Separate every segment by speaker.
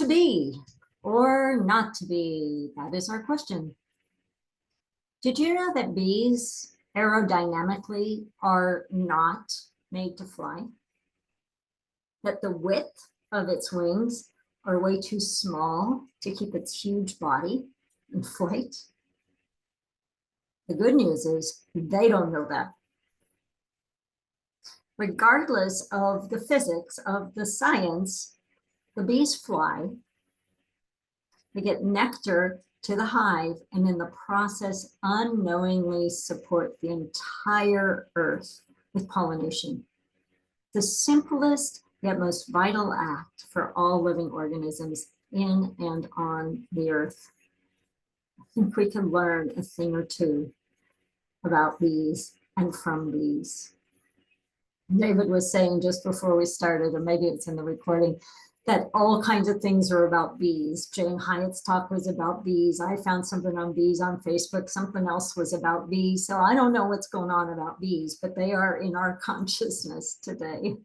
Speaker 1: To be or not to be? That is our question. Did you know that bees aerodynamically are not made to fly? That the width of its wings are way too small to keep its huge body in flight? The good news is they don't know that. Regardless of the physics of the science, the bees fly, they get nectar to the hive, and in the process unknowingly support the entire earth with pollination. The simplest yet most vital act for all living organisms in and on the earth. I think we can learn a thing or two about bees and from bees. David was saying just before we started, or maybe it's in the recording, that all kinds of things are about bees. Jane Hyatt's talk was about bees. I found something on bees on Facebook. Something else was about bees. So I don't know what's going on about bees, but they are in our consciousness today.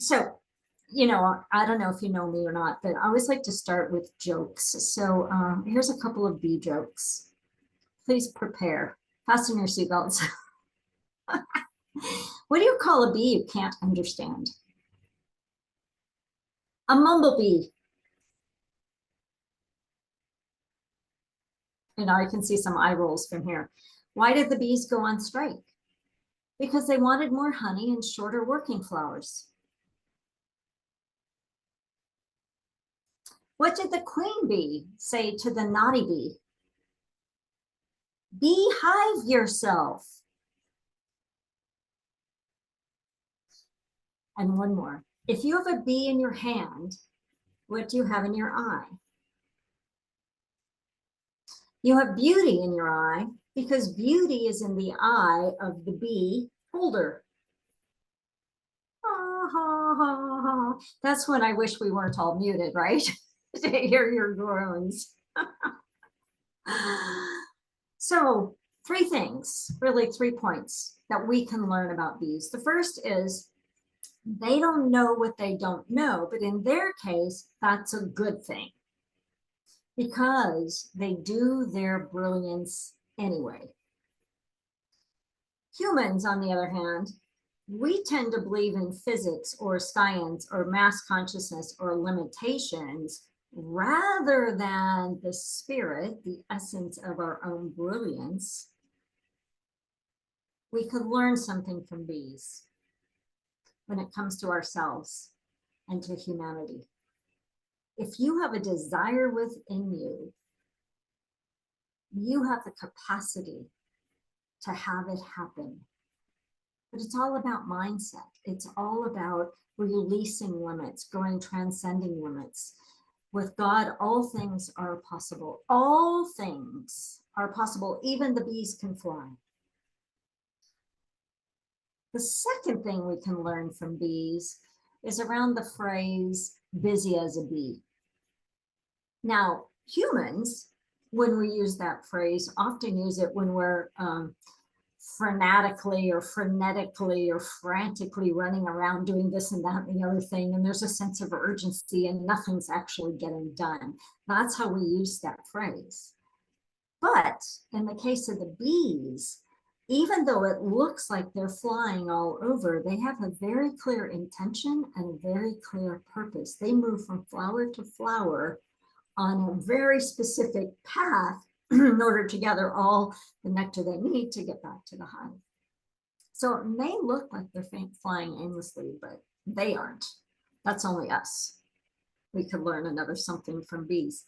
Speaker 1: So, you know, I don't know if you know me or not, but I always like to start with jokes. So here's a couple of bee jokes. Please prepare. Fasten your seatbelts. What do you call a bee you can't understand? A mumblebee. And I can see some eye rolls from here. Why did the bees go on strike? Because they wanted more honey and shorter working flowers. What did the queen bee say to the naughty bee? Beehive yourself. And one more. If you have a bee in your hand, what do you have in your eye? You have beauty in your eye because beauty is in the eye of the bee holder. Ha, ha, ha, ha. That's when I wish we weren't all muted, right? To hear your groans. So 3 things, really 3 points that we can learn about bees. The first is they don't know what they don't know, but in their case, that's a good thing because they do their brilliance anyway. Humans, on the other hand, we tend to believe in physics or science or mass consciousness or limitations rather than the spirit, the essence of our own brilliance. We could learn something from bees when it comes to ourselves and to humanity. If you have a desire within you, you have the capacity to have it happen. But it's all about mindset. It's all about releasing limits, transcending limits. With God, all things are possible. All things are possible. Even the bees can fly. The second thing we can learn from bees is around the phrase, busy as a bee. Now, humans, when we use that phrase, often use it when we're frenetically or frantically running around doing this and that and the other thing, and there's a sense of urgency and nothing's actually getting done. That's how we use that phrase. But in the case of the bees, even though it looks like they're flying all over, they have a very clear intention and a very clear purpose. They move from flower to flower on a very specific path in order to gather all the nectar they need to get back to the hive. So it may look like they're flying aimlessly, but they aren't. That's only us. We could learn another something from bees.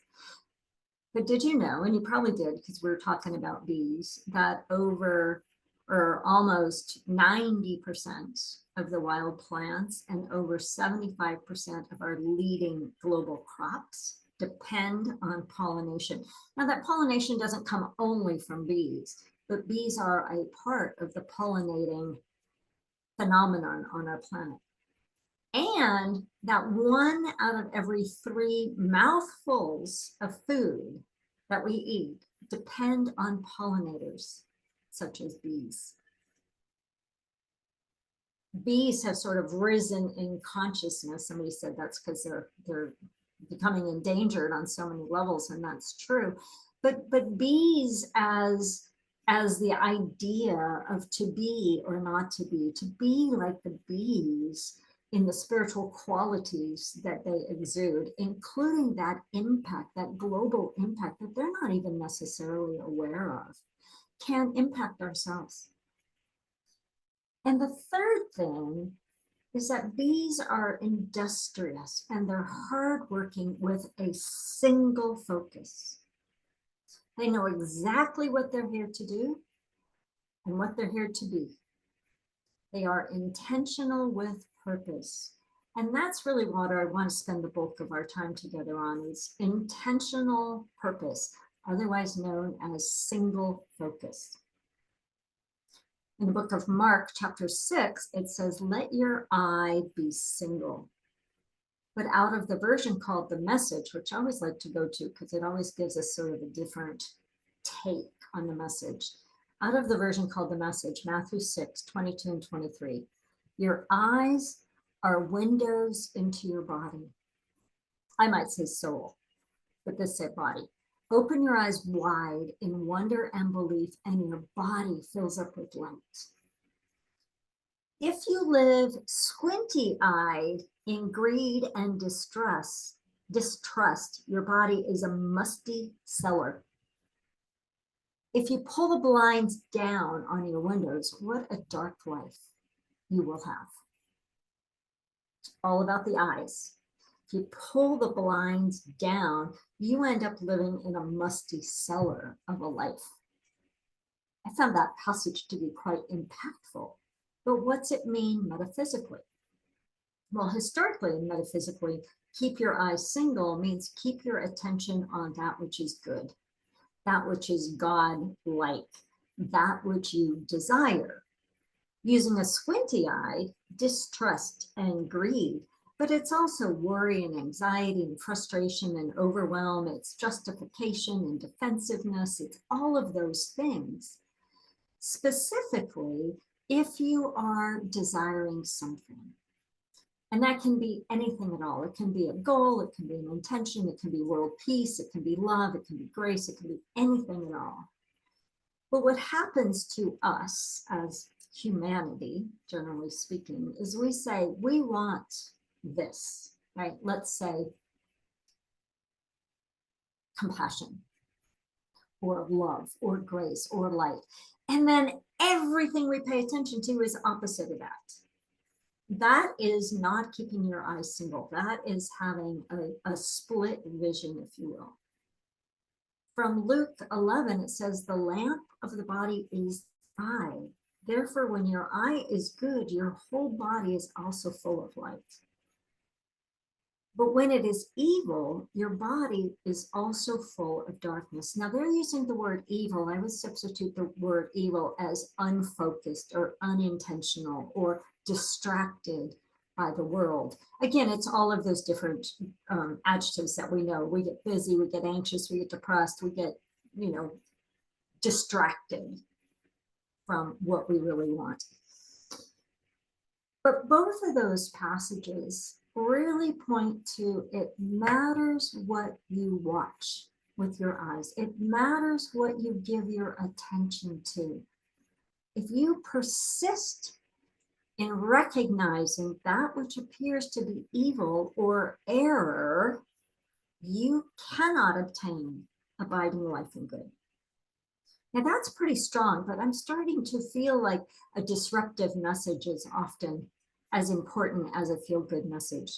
Speaker 1: But did you know, and you probably did because we were talking about bees, that over or almost 90% of the wild plants and over 75% of our leading global crops depend on pollination. Now that pollination doesn't come only from bees, but bees are a part of the pollinating phenomenon on our planet. And that 1 out of every 3 mouthfuls of food that we eat depend on pollinators, such as bees. bees have sort of risen in consciousness. Somebody said that's because they're becoming endangered on so many levels, and that's true. But bees as the idea of to be or not to be like the bees in the spiritual qualities that they exude, including that impact, that global impact that they're not even necessarily aware of, can impact ourselves. And the third thing is that bees are industrious and they're hardworking with a single focus. They know exactly what they're here to do and what they're here to be. They are intentional with purpose. And that's really what I want to spend the bulk of our time together on, is intentional purpose, otherwise known as single focus. In the book of Mark, chapter 6, it says, let your eye be single. But out of the version called the Message, which I always like to go to because it always gives us sort of a different take on the message. Out of the version called the Message, Matthew 6, 22 and 23, your eyes are windows into your body. I might say soul, but this said body. Open your eyes wide in wonder and belief, and your body fills up with light. If you live squinty-eyed in greed and distrust, your body is a musty cellar. If you pull the blinds down on your windows, what a dark life you will have. It's all about the eyes. If you pull the blinds down, you end up living in a musty cellar of a life. I found that passage to be quite impactful. But what's it mean metaphysically? Well, historically and metaphysically, keep your eyes single means keep your attention on that which is good, that which is God-like, that which you desire. Using a squinty eye, distrust and greed, but it's also worry and anxiety and frustration and overwhelm. It's justification and defensiveness. It's all of those things. Specifically, if you are desiring something, and that can be anything at all. It can be a goal, it can be an intention, it can be world peace, it can be love, it can be grace, it can be anything at all. But what happens to us as humanity, generally speaking, is we say, we want this, right? Let's say compassion or love or grace or light. And then everything we pay attention to is opposite of that. That is not keeping your eyes single. That is having a split vision, if you will. From Luke 11, it says, the lamp of the body is the eye. Therefore, when your eye is good, your whole body is also full of light. But when it is evil, your body is also full of darkness. Now they're using the word evil. I would substitute the word evil as unfocused or unintentional or distracted by the world. Again, it's all of those different adjectives that we know. We get busy, we get anxious, we get depressed, we get, distracted from what we really want. But both of those passages really point to it matters what you watch with your eyes. It matters what you give your attention to. If you persist in recognizing that which appears to be evil or error, you cannot obtain abiding life and good. Now that's pretty strong, but I'm starting to feel like a disruptive message is often as important as a feel-good message.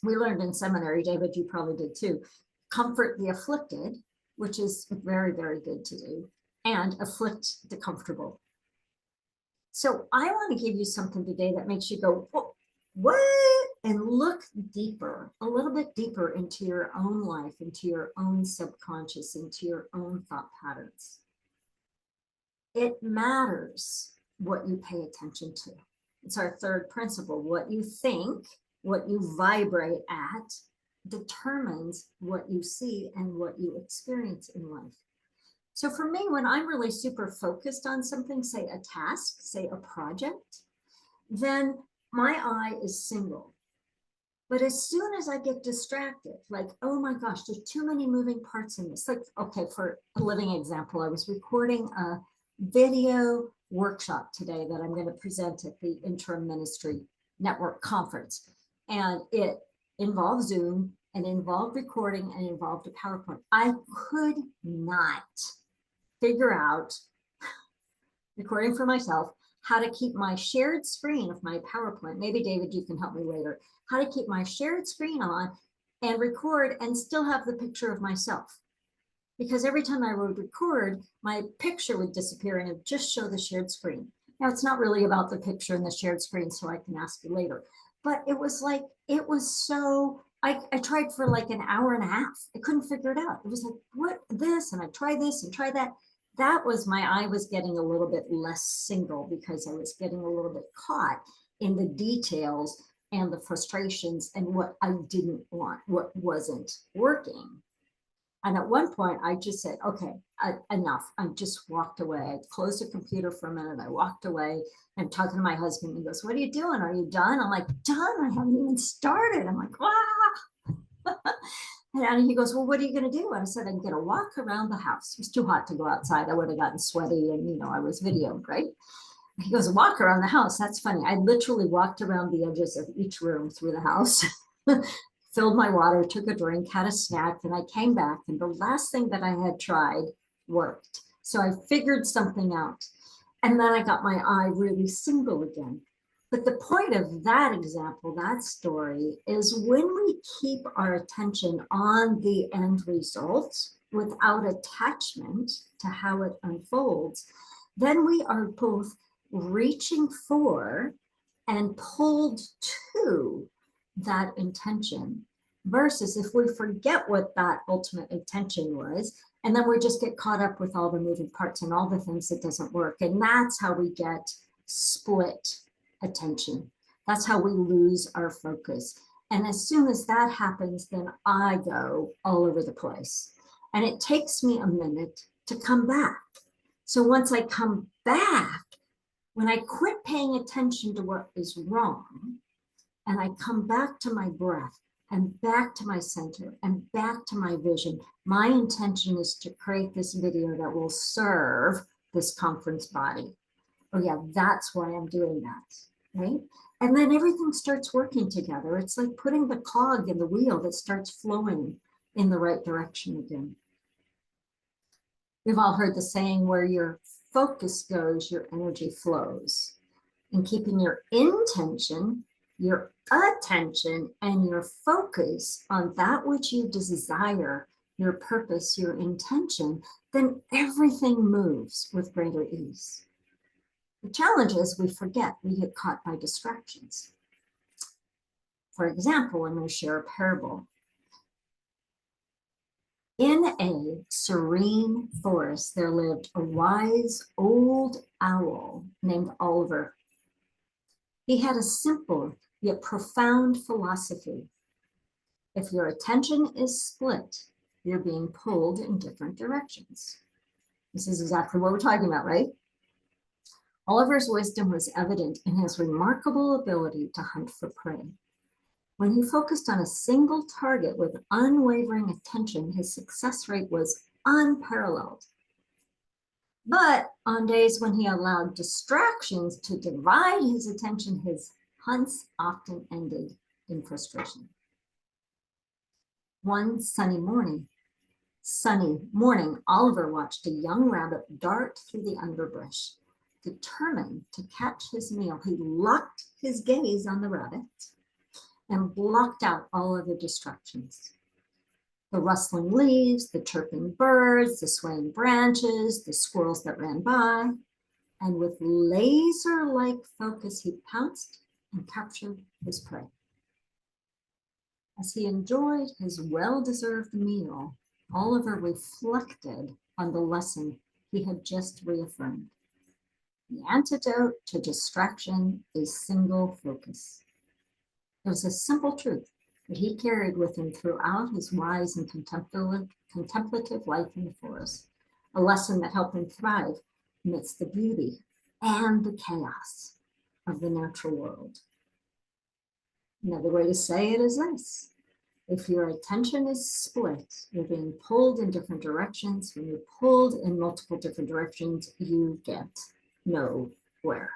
Speaker 1: We learned in seminary, David, you probably did too, comfort the afflicted, which is very, very good to do, and afflict the comfortable. So I want to give you something today that makes you go, what? And look deeper, a little bit deeper into your own life, into your own subconscious, into your own thought patterns. It matters what you pay attention to. It's our third principle. What you think, what you vibrate at, determines what you see and what you experience in life. So for me, when I'm really super focused on something, say a task, say a project, then my eye is single. But as soon as I get distracted, like, oh my gosh, there's too many moving parts in this. Like, okay, for a living example, I was recording a video workshop today that I'm going to present at the Interim Ministry Network Conference. And it involved Zoom and involved recording and involved a PowerPoint. I could not figure out, recording for myself, how to keep my shared screen of my PowerPoint. Maybe David, you can help me later. How to keep my shared screen on and record and still have the picture of myself. Because every time I would record, my picture would disappear and it would just show the shared screen. Now, it's not really about the picture and the shared screen, so I can ask you later. But it was like, it was so, I tried for like an hour and a half. I couldn't figure it out. It was like, what, this? And I try this and try that. That was I was getting a little bit less single because I was getting a little bit caught in the details and the frustrations and what I didn't want, what wasn't working. And at one point I just said, okay, enough. I just walked away. I closed the computer for a minute. I walked away. I'm talking to my husband. He goes, what are you doing? Are you done? I'm like, done. I haven't even started. I'm like, ah. And he goes, well, what are you going to do? And I said, I'm going to walk around the house. It was too hot to go outside. I would have gotten sweaty and, I was videoed, right? He goes, walk around the house. That's funny. I literally walked around the edges of each room through the house, filled my water, took a drink, had a snack, and I came back. And the last thing that I had tried worked. So I figured something out. And then I got my eye really single again. But the point of that example, that story, is when we keep our attention on the end result without attachment to how it unfolds, then we are both reaching for and pulled to that intention, versus if we forget what that ultimate intention was, and then we just get caught up with all the moving parts and all the things that doesn't work. And that's how we get split attention. That's how we lose our focus. And as soon as that happens, then I go all over the place. And it takes me a minute to come back. So once I come back, when I quit paying attention to what is wrong, and I come back to my breath and back to my center and back to my vision, my intention is to create this video that will serve this conference body. Oh yeah, that's why I'm doing that, right? And then everything starts working together. It's like putting the cog in the wheel that starts flowing in the right direction again. We've all heard the saying, where your focus goes, your energy flows. And keeping your intention, your attention, and your focus on that which you desire, your purpose, your intention, then everything moves with greater ease. The challenge is we forget, we get caught by distractions. For example, I'm going to share a parable. In a serene forest, there lived a wise old owl named Oliver. He had a simple yet profound philosophy. If your attention is split, you're being pulled in different directions. This is exactly what we're talking about, right? Oliver's wisdom was evident in his remarkable ability to hunt for prey. When he focused on a single target with unwavering attention, his success rate was unparalleled. But on days when he allowed distractions to divide his attention, his hunts often ended in frustration. One sunny morning, Oliver watched a young rabbit dart through the underbrush. Determined to catch his meal, he locked his gaze on the rabbit and blocked out all other distractions. The rustling leaves, the chirping birds, the swaying branches, the squirrels that ran by, and with laser-like focus, he pounced and captured his prey. As he enjoyed his well-deserved meal, Oliver reflected on the lesson he had just reaffirmed. The antidote to distraction is single focus. It was a simple truth that he carried with him throughout his wise and contemplative life in the forest, a lesson that helped him thrive amidst the beauty and the chaos of the natural world. Another way to say it is this. If your attention is split, you're being pulled in different directions. When you're pulled in multiple different directions, you get nowhere.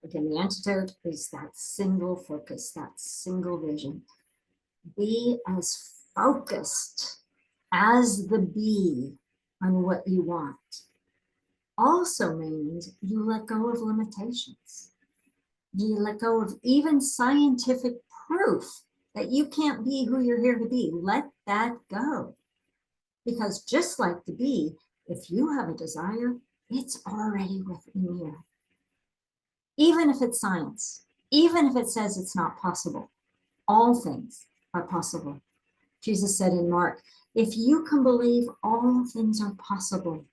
Speaker 1: Again, the antidote is that single focus, that single vision. Be as focused as the bee on what you want. Also means you let go of limitations. You let go of even scientific proof that you can't be who you're here to be. Let that go. Because just like the bee, if you have a desire, it's already within you. Even if it's science, even if it says it's not possible, all things are possible. Jesus said in Mark, if you can believe, all things are possible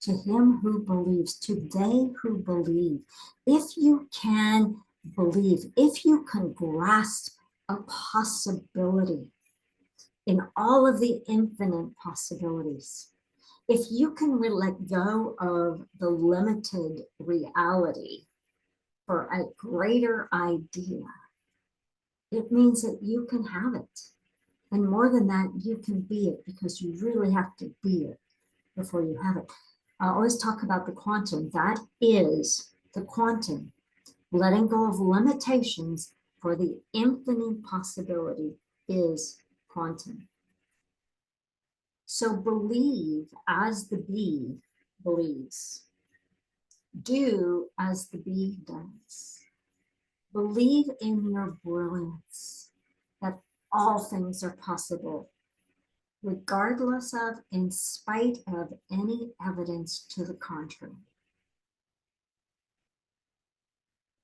Speaker 1: to him who believes, to they who believe. If you can believe, if you can grasp a possibility in all of the infinite possibilities, if you can let go of the limited reality for a greater idea, it means that you can have it. And more than that, you can be it, because you really have to be it before you have it. I always talk about the quantum. That is the quantum. Letting go of limitations for the infinite possibility is quantum. So believe as the bee believes. Do as the bee does. Believe in your brilliance, that all things are possible, regardless of, in spite of any evidence to the contrary.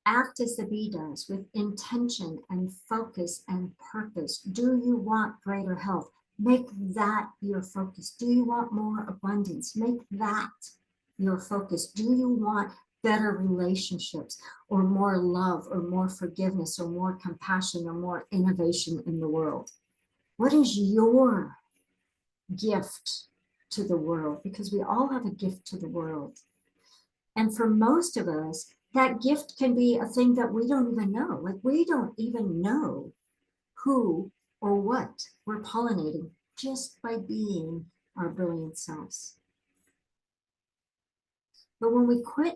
Speaker 1: Act as the bee does, with intention and focus and purpose. Do you want greater health? Make that your focus. Do you want more abundance? Make that your focus. Do you want better relationships, or more love, or more forgiveness, or more compassion, or more innovation in the world? What is your gift to the world? Because we all have a gift to the world. And for most of us, that gift can be a thing that we don't even know. Like, we don't even know who or what we're pollinating just by being our brilliant selves. But when we quit,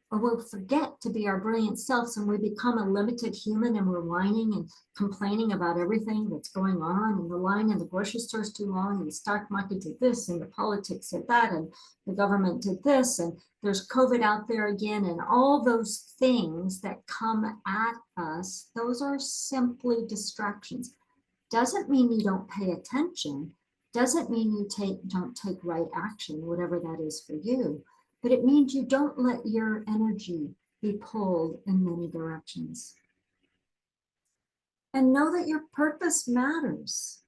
Speaker 1: or we'll forget to be our brilliant selves, and we become a limited human, and we're whining and complaining about everything that's going on, and the line in the grocery store is too long, and the stock market did this, and the politics did that, and the government did this, and there's COVID out there again, and all those things that come at us, those are simply distractions. Doesn't mean you don't pay attention, doesn't mean you don't take right action, whatever that is for you. But it means you don't let your energy be pulled in many directions. And know that your purpose matters.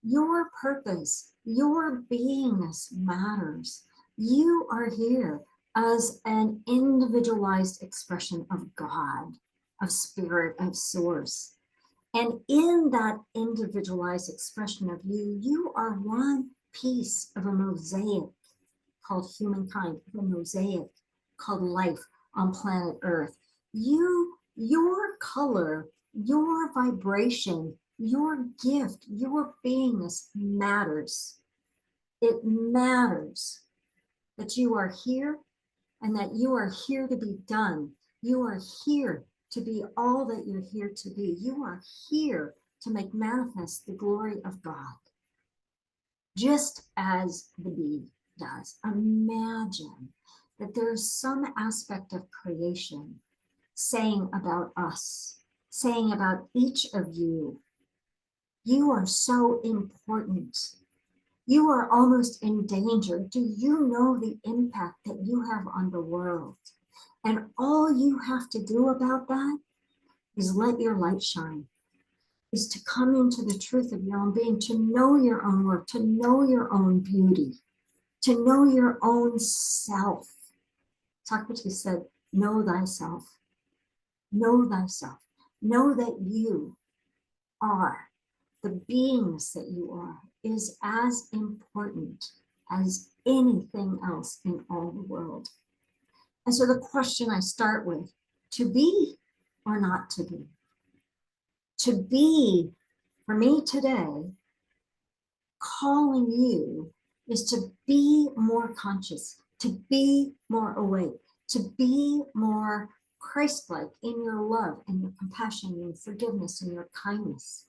Speaker 1: Your purpose, your beingness matters. You are here as an individualized expression of God, of spirit, of source. And in that individualized expression of you, you are one piece of a mosaic called humankind, the mosaic called life on planet Earth. Your color, your vibration, your gift, your beingness matters. It matters that you are here, and that you are here to be done. You are here to be all that you're here to be. You are here to make manifest the glory of God, just as the bee does. Imagine that there's some aspect of creation saying about us, saying about each of you, you are so important. You are almost in danger. Do you know the impact that you have on the world? And all you have to do about that is let your light shine, is to come into the truth of your own being, to know your own work, to know your own beauty, to know your own self. Socrates said, know thyself. Know thyself. Know that you are, the beingness that you are is as important as anything else in all the world. And so the question I start with, to be or not to be? To be, for me today, calling you is to be more conscious, to be more awake, to be more Christ-like in your love and your compassion and your forgiveness and your kindness.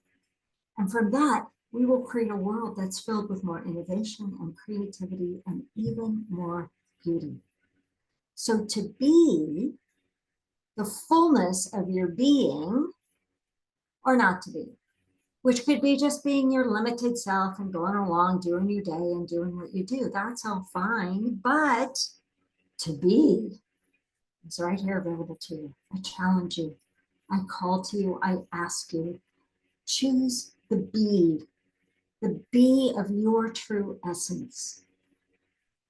Speaker 1: And from that, we will create a world that's filled with more innovation and creativity and even more beauty. So to be the fullness of your being or not to be, which could be just being your limited self and going along, doing your day and doing what you do. That's all fine. But to be is right here available to you. I challenge you. I call to you. I ask you. Choose the be of your true essence.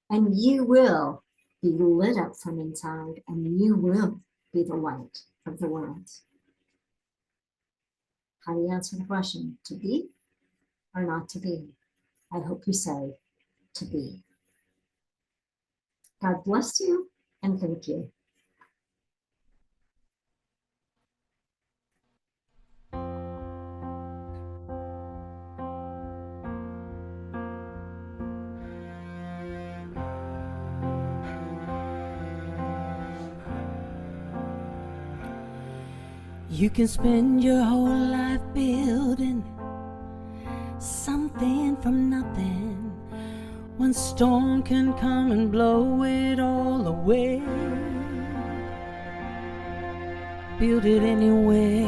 Speaker 1: And you will be lit up from inside, and you will be the light of the world. How do you answer the question? To be or not to be? I hope you say to be. God bless you and thank you.
Speaker 2: You can spend your whole life building something from nothing. One storm can come and blow it all away. Build it anyway.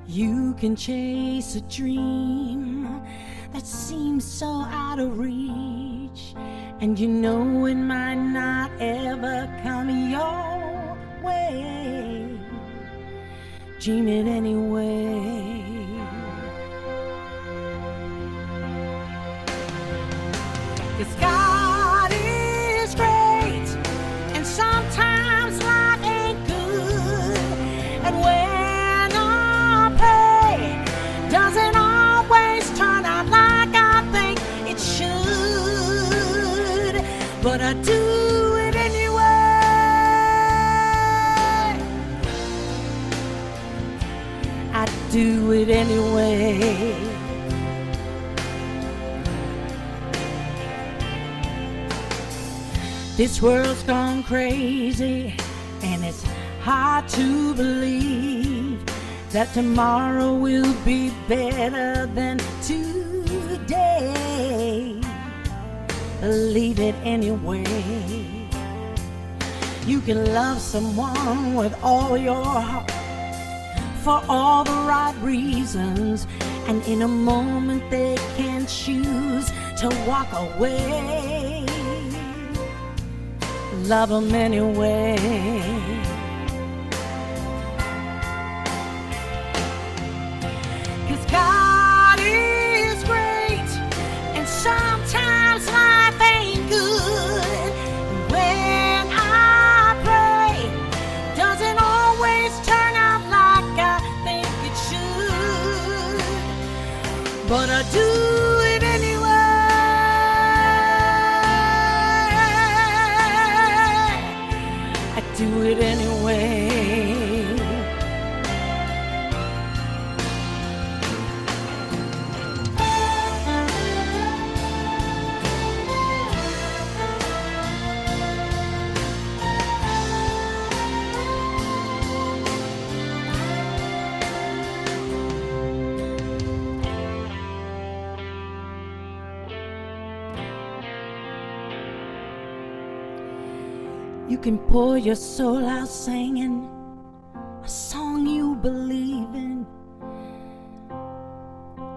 Speaker 2: You can chase a dream that seems so out of reach, and you know it might not ever come your way. Dream it anyway. 'Cause God is great, and sometimes life ain't good, and when I pray doesn't always turn out like I think it should, but I do it anyway. I do it anyway. This world's gone crazy, and it's hard to believe that tomorrow will be better than today. Believe it anyway. You can love someone with all your heart for all the right reasons, and in a moment they can choose to walk away. Love them anyway. 'Cause God is great, and sometimes life ain't good. And when I pray, doesn't always turn out like I think it should, but I do it anyway. Do it anyway. You can pour your soul out singing a song you believe in,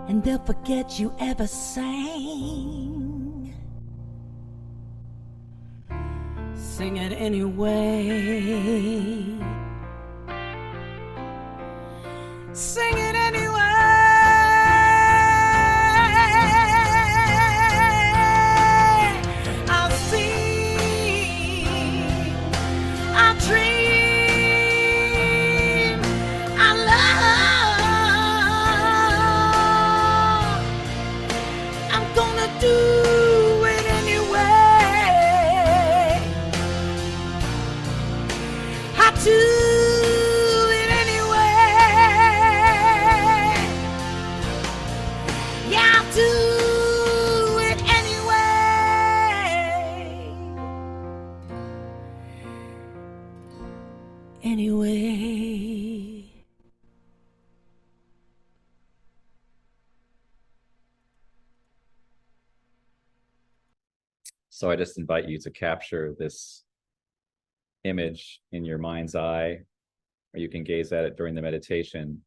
Speaker 2: and they'll forget you ever sang. Sing it anyway. Sing it anyway. Do anyway.
Speaker 3: So I just invite you to capture this image in your mind's eye, or you can gaze at it during the meditation.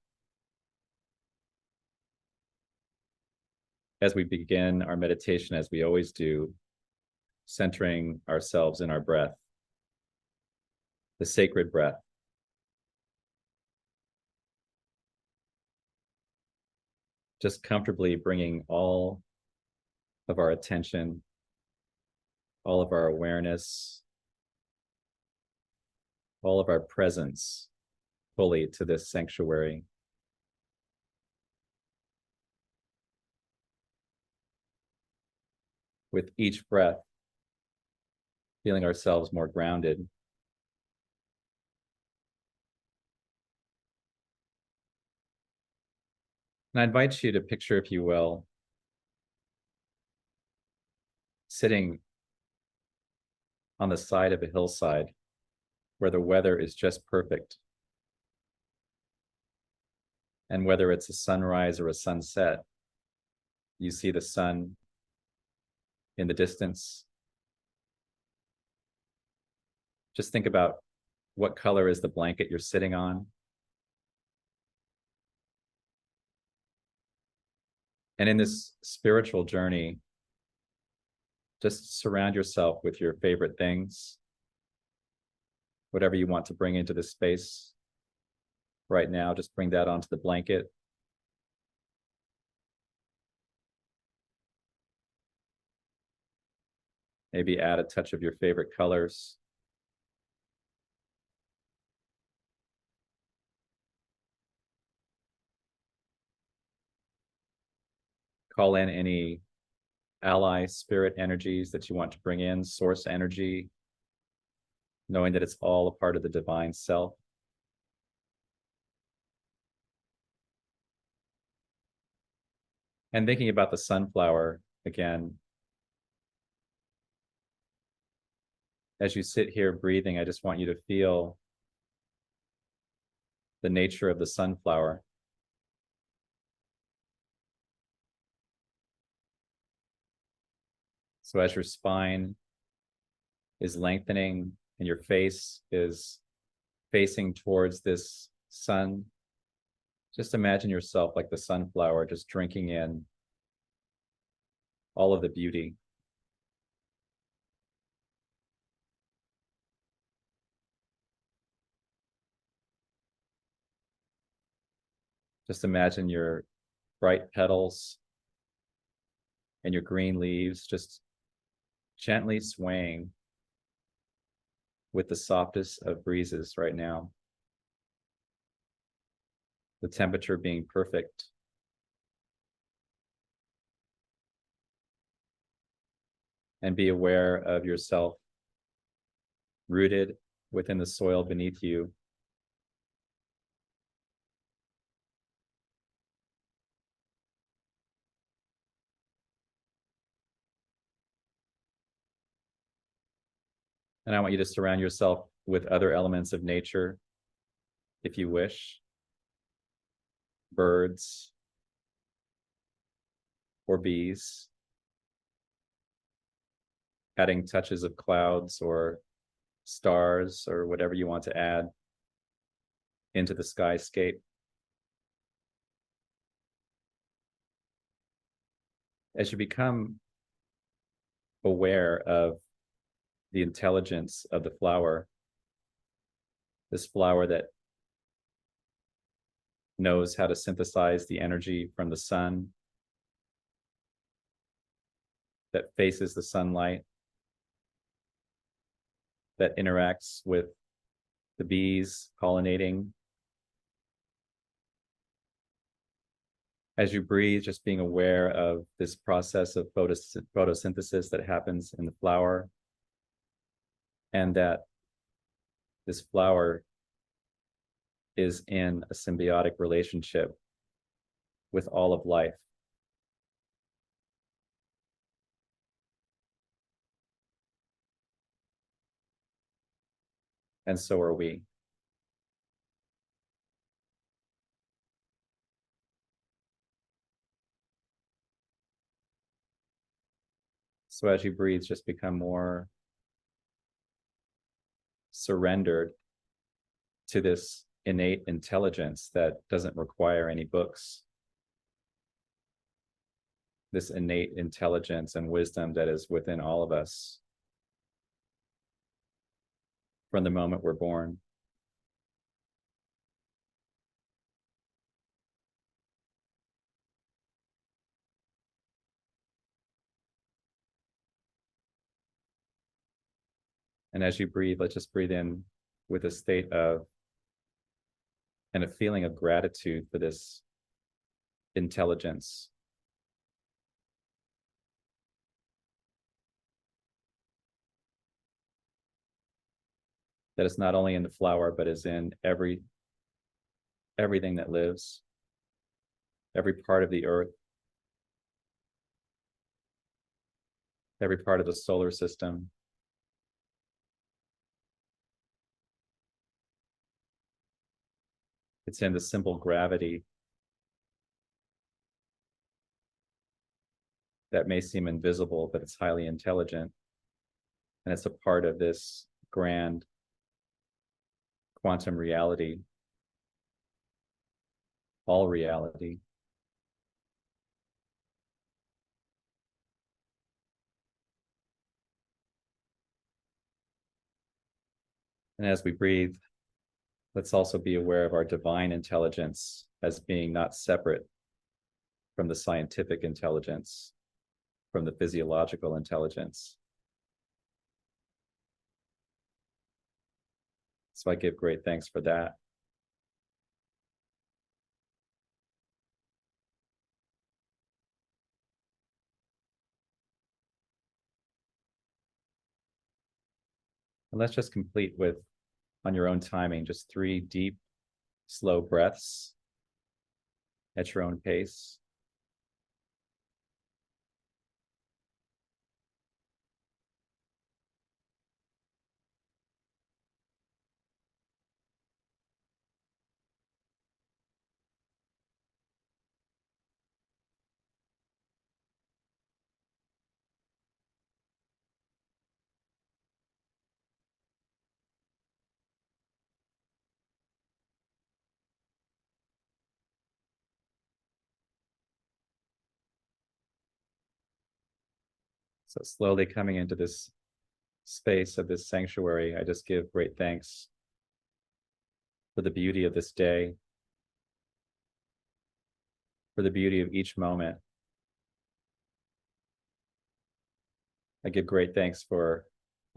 Speaker 3: As we begin our meditation, as we always do, centering ourselves in our breath, the sacred breath. Just comfortably bringing all of our attention, all of our awareness, all of our presence fully to this sanctuary. With each breath, feeling ourselves more grounded. And I invite you to picture, if you will, sitting on the side of a hillside where the weather is just perfect. And whether it's a sunrise or a sunset, you see the sun in the distance. Just think about what color is the blanket you're sitting on. And in this spiritual journey, just surround yourself with your favorite things, whatever you want to bring into this space right now, just bring that onto the blanket. Maybe add a touch of your favorite colors. Call in any ally spirit energies that you want to bring in, source energy, knowing that it's all a part of the divine self. And thinking about the sunflower again, as you sit here breathing, I just want you to feel the nature of the sunflower. So as your spine is lengthening and your face is facing towards this sun, just imagine yourself like the sunflower, just drinking in all of the beauty. Just imagine your bright petals and your green leaves just gently swaying with the softest of breezes right now. The temperature being perfect. And be aware of yourself rooted within the soil beneath you. And I want you to surround yourself with other elements of nature, if you wish. Birds or bees. Adding touches of clouds or stars or whatever you want to add into the skyscape. As you become aware of the intelligence of the flower, this flower that knows how to synthesize the energy from the sun, that faces the sunlight, that interacts with the bees pollinating. As you breathe, just being aware of this process of photosynthesis that happens in the flower, and that this flower is in a symbiotic relationship with all of life. And so are we. So as you breathe, just become more surrendered to this innate intelligence that doesn't require any books. This innate intelligence and wisdom that is within all of us from the moment we're born. And as you breathe, let's just breathe in with a state of and a feeling of gratitude for this intelligence. That is not only in the flower, but is in everything that lives, every part of the earth, every part of the solar system. It's in the simple gravity that may seem invisible, but it's highly intelligent. And it's a part of this grand quantum reality, all reality. And as we breathe, let's also be aware of our divine intelligence as being not separate from the scientific intelligence, from the physiological intelligence. So I give great thanks for that. And let's just complete with, on your own timing, just 3 deep, slow breaths at your own pace. So slowly coming into this space of this sanctuary, I just give great thanks for the beauty of this day, for the beauty of each moment. I give great thanks for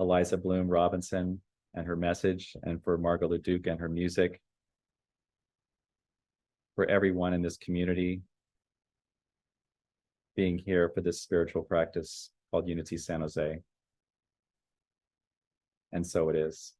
Speaker 3: Aliza Bloom Robinson and her message, and for Margot Leduc and her music, for everyone in this community being here for this spiritual practice called Unity San Jose. And so it is.